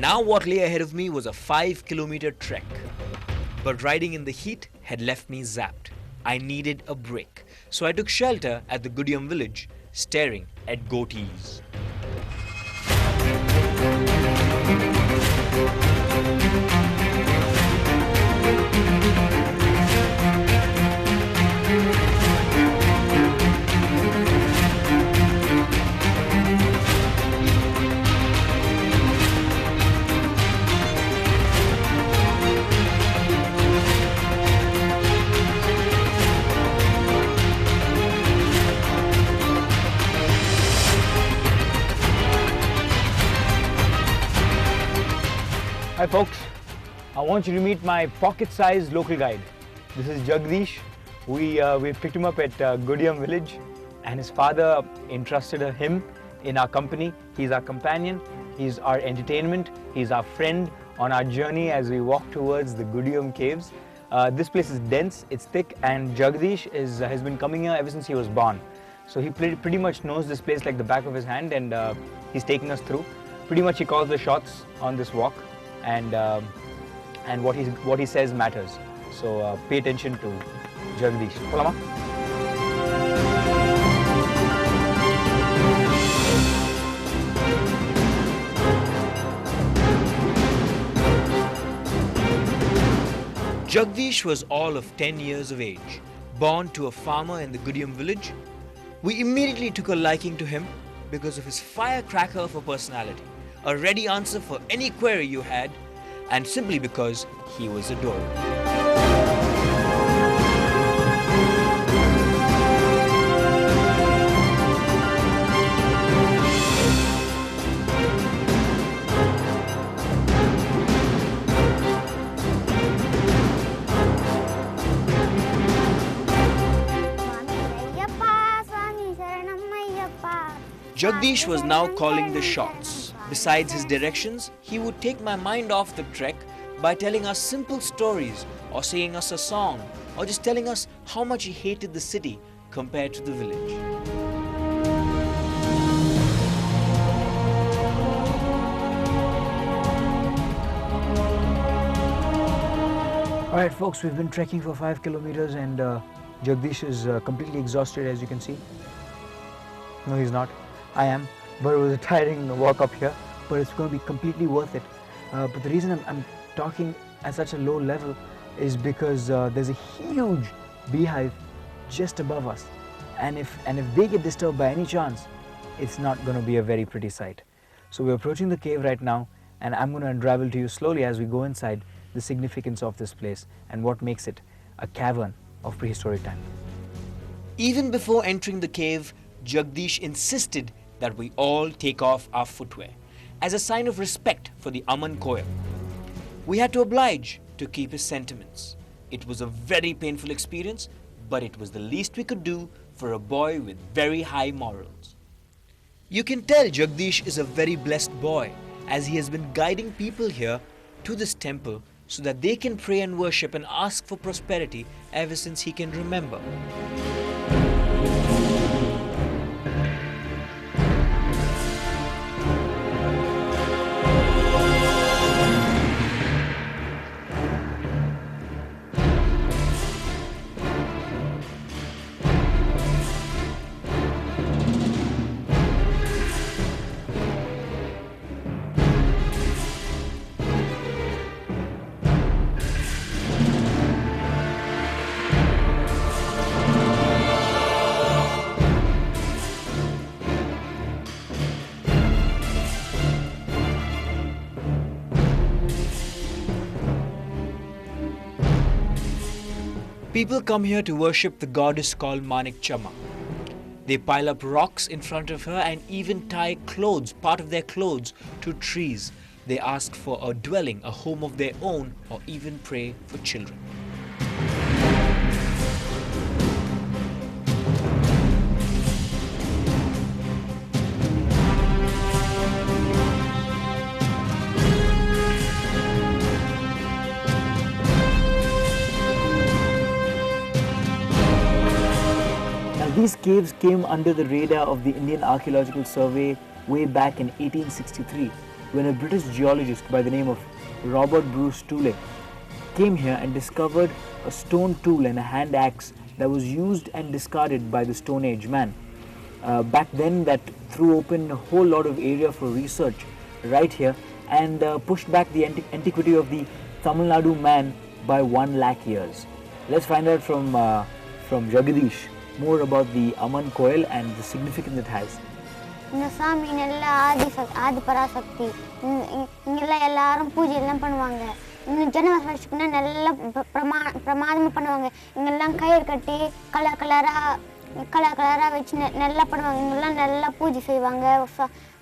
Now what lay ahead of me was a 5-kilometer trek. But riding in the heat had left me zapped. I needed a break. So I took shelter at the Gudiyam village, staring at goatees. Hi folks, I want you to meet my pocket-sized local guide. This is Jagdish. We picked him up at Gudiyam village, and his father entrusted him in our company. He's our companion, he's our entertainment, he's our friend on our journey as we walk towards the Gudiyam caves. This place is dense, it's thick, and Jagdish has been coming here ever since he was born. So he pretty much knows this place like the back of his hand, and he's taking us through. Pretty much he calls the shots on this walk. And what he says matters. So pay attention to Jagdish. Polama? Jagdish was all of 10 years of age, born to a farmer in the Gudiyam village. We immediately took a liking to him because of his firecracker of a personality, a ready answer for any query you had, and simply because he was adorable. Jagdish was now calling the shots. Besides his directions, he would take my mind off the trek by telling us simple stories or singing us a song or just telling us how much he hated the city compared to the village. Alright folks, we've been trekking for 5 kilometers and Jagdish is completely exhausted, as you can see. No, he's not. I am. But it was a tiring walk up here, but it's going to be completely worth it. But the reason I'm talking at such a low level is because there's a huge beehive just above us, and if they get disturbed by any chance, it's not going to be a very pretty sight. So we're approaching the cave right now, and I'm going to unravel to you slowly as we go inside the significance of this place and what makes it a cavern of prehistoric time. Even before entering the cave, Jagdish insisted that we all take off our footwear as a sign of respect for the Aman Koyam. We had to oblige to keep his sentiments. It was a very painful experience, but it was the least we could do for a boy with very high morals. You can tell Jagdish is a very blessed boy, as he has been guiding people here to this temple so that they can pray and worship and ask for prosperity ever since he can remember. People come here to worship the goddess called Manik Chama. They pile up rocks in front of her and even tie clothes, part of their clothes, to trees. They ask for a dwelling, a home of their own, or even pray for children. These caves came under the radar of the Indian Archaeological Survey way back in 1863, when a British geologist by the name of Robert Bruce Toole came here and discovered a stone tool and a hand axe that was used and discarded by the Stone Age man. Back then, that threw open a whole lot of area for research right here and pushed back the antiquity of the Tamilnadu man by 1 lakh years. Let's find out from Jagdish more about the Aman coil and the significance it has. இந்த சாமி நல்லா ஆதி பராசக்தி இங்கெல்லாம் எல்லாரும் பூஜை எல்லாம் பண்ணுவாங்க. இங்கே ஜனவரி ஃபர்ஸ்ட்டுக்குன்னா நல்லா பிரமாதமாக பண்ணுவாங்க. இங்கெல்லாம் கயிறு கட்டி கலர் கலராக வச்சு நல்லா பண்ணுவாங்க. இங்கெல்லாம் நல்லா பூஜை செய்வாங்க.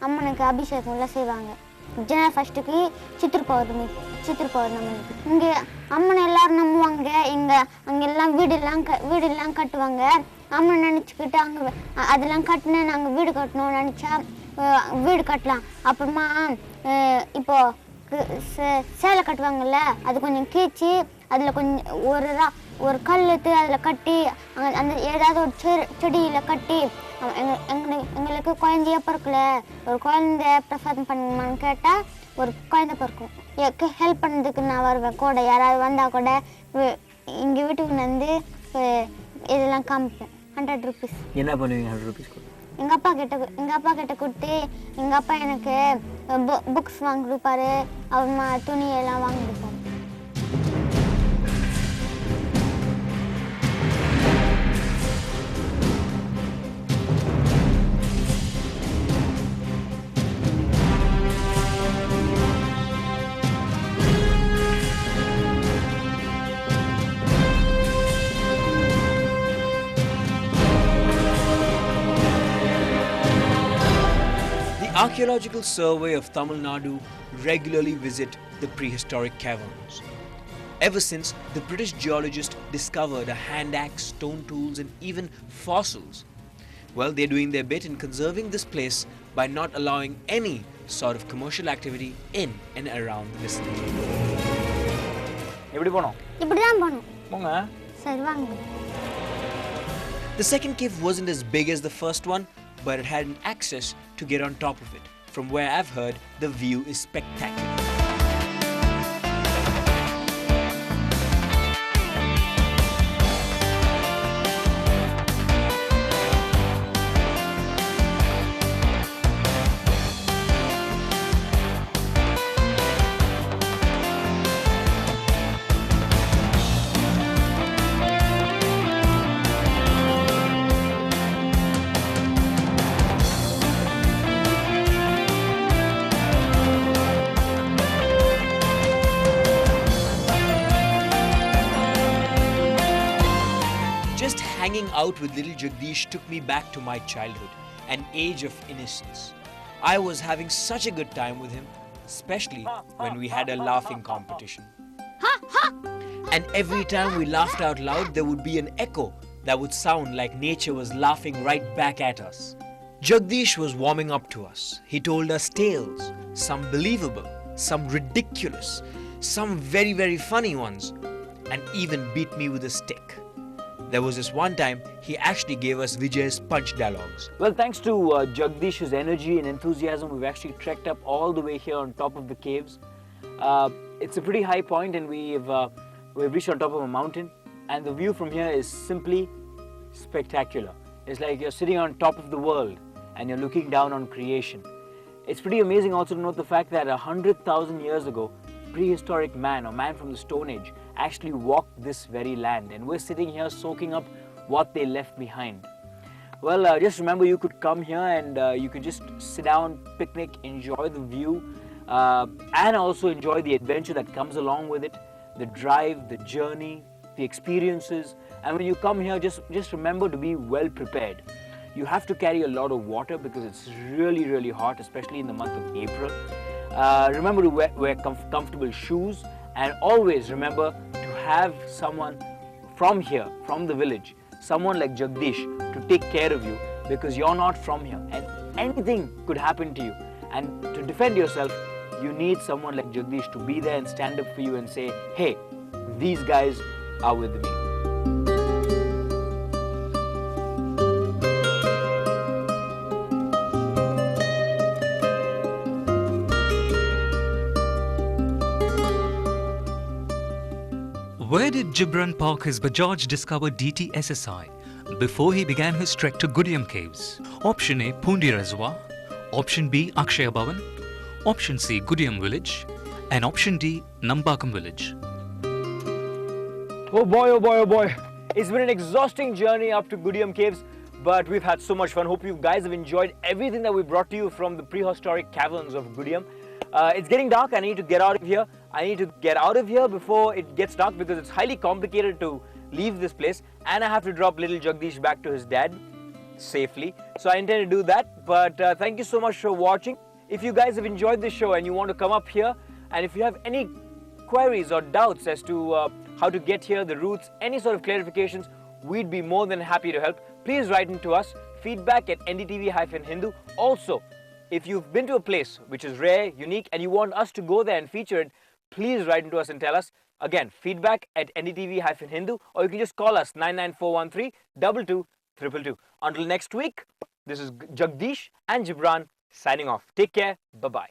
அம்மனுக்கு அபிஷேகம் எல்லாம் செய்வாங்க. ஜனவரி ஃபர்ஸ்ட்டுக்கு சித்திரை பௌர்ணமி இங்கே அம்மனை எல்லாரும் நம்புவாங்க. அங்கெல்லாம் வீடெல்லாம் கட்டுவாங்க. அம்மனை நினச்சிக்கிட்டு அங்கே அதெல்லாம் கட்டினா நாங்கள் வீடு கட்டணும் நினச்சா வீடு கட்டலாம். அப்புறமா இப்போது சேலை கட்டுவாங்கள்ல, அது கொஞ்சம் கீழ்ச்சி அதில் கொஞ்சம் ஒரு கல் எடுத்து அதில் கட்டி அந்த ஏதாவது ஒரு செடியில் கட்டி எங்களுக்கு குழந்தைய பிறக்கல, ஒரு குழந்தை பிரசாதம் பண்ணுமான்னு கேட்டால் ஒரு குழந்தை பிறக்கும். ஹெல்ப் பண்ணதுக்கு நான் வருவேன் கூட. யாராவது வந்தால் கூட எங்கள் வீட்டுக்கு வந்து இதெல்லாம் காமிப்பேன். 100 rupees. என்ன பண்ணுவீங்க 100 rupees? எங்கள் அப்பா கிட்ட கொடுத்து எங்கள் அப்பா எனக்கு புக்ஸ் வாங்கி கொடுப்பாரு. அப்புறமா துணியெல்லாம் வாங்கி கொடுப்பாரு. The Archaeological Survey of Tamil Nadu regularly visit the prehistoric caverns. Ever since the British geologist discovered a hand axe, stone tools and even fossils, well, they're doing their bit in conserving this place by not allowing any sort of commercial activity in and around the vicinity. எப்படி போனோம்? இப்படிதான் போகணும். போங்க. சரி வாங்க. The second cave wasn't as big as the first one, but it had an access to get on top of it. From where I've heard, the view is spectacular. Just hanging out with little Jagdish took me back to my childhood, an age of innocence. I was having such a good time with him, especially when we had a laughing competition. And every time we laughed out loud, there would be an echo that would sound like nature was laughing right back at us. Jagdish was warming up to us. He told us tales, some believable, some ridiculous, some very, very funny ones, and even beat me with a stick. There was this one time he actually gave us Vijay's punch dialogues. Well, thanks to Jagdish's energy and enthusiasm, we've actually trekked up all the way here on top of the caves. It's a pretty high point and we've reached on top of a mountain, and the view from here is simply spectacular. It's like you're sitting on top of the world and you're looking down on creation. It's pretty amazing also to note the fact that 100,000 years ago, prehistoric man or man from the Stone Age actually walked this very land, and we're sitting here soaking up what they left behind. Well, just remember, you could come here and you could just sit down, picnic, enjoy the view, and also enjoy the adventure that comes along with it, the drive, the journey, the experiences. And when you come here, just remember to be well prepared. You have to carry a lot of water because it's really, really hot, especially in the month of April. Remember to wear comfortable shoes, and always remember to have someone from here, from the village, someone like Jagdish to take care of you, because you're not from here and anything could happen to you. And to defend yourself, you need someone like Jagdish to be there and stand up for you and say, hey, these guys are with me. Where did Gibran park his Bajaj Discover DT SSI before he began his trek to Gudiyam Caves? Option A, Pundi Reservoir. Option B, Akshaya Bhavan. Option C, Gudiyam Village. And option D, Nambakam Village. Oh boy, oh boy, oh boy. It's been an exhausting journey up to Gudiyam Caves, but we've had so much fun. Hope you guys have enjoyed everything that we brought to you from the prehistoric caverns of Gudiyam. It's getting dark. I need to get out of here. I need to get out of here before it gets dark because it's highly complicated to leave this place, and I have to drop little Jagdish back to his dad safely. So I intend to do that, but thank you so much for watching. If you guys have enjoyed this show and you want to come up here, and if you have any queries or doubts as to how to get here, the routes, any sort of clarifications, we'd be more than happy to help. Please write into us, feedback@ndtv-hindu. Also, if you've been to a place which is rare, unique, and you want us to go there and feature it, please write into us and tell us. Again, feedback@ndtv-hindu, or you can just call us 99413 2222. Until next week, this is Jagdish and Gibran signing off. Take care. Bye-bye.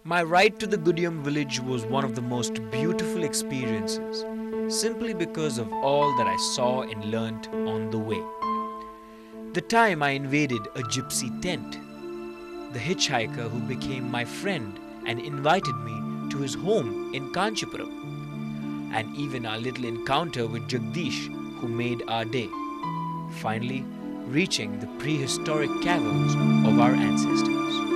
My ride to the Gudiyam village was one of the most beautiful experiences, simply because of all that I saw and learnt on the way. The time I invaded a gypsy tent, the hitchhiker who became my friend and invited me to his home in Kanchipuram, and even our little encounter with Jagdish, who made our day, finally reaching the prehistoric caverns of our ancestors.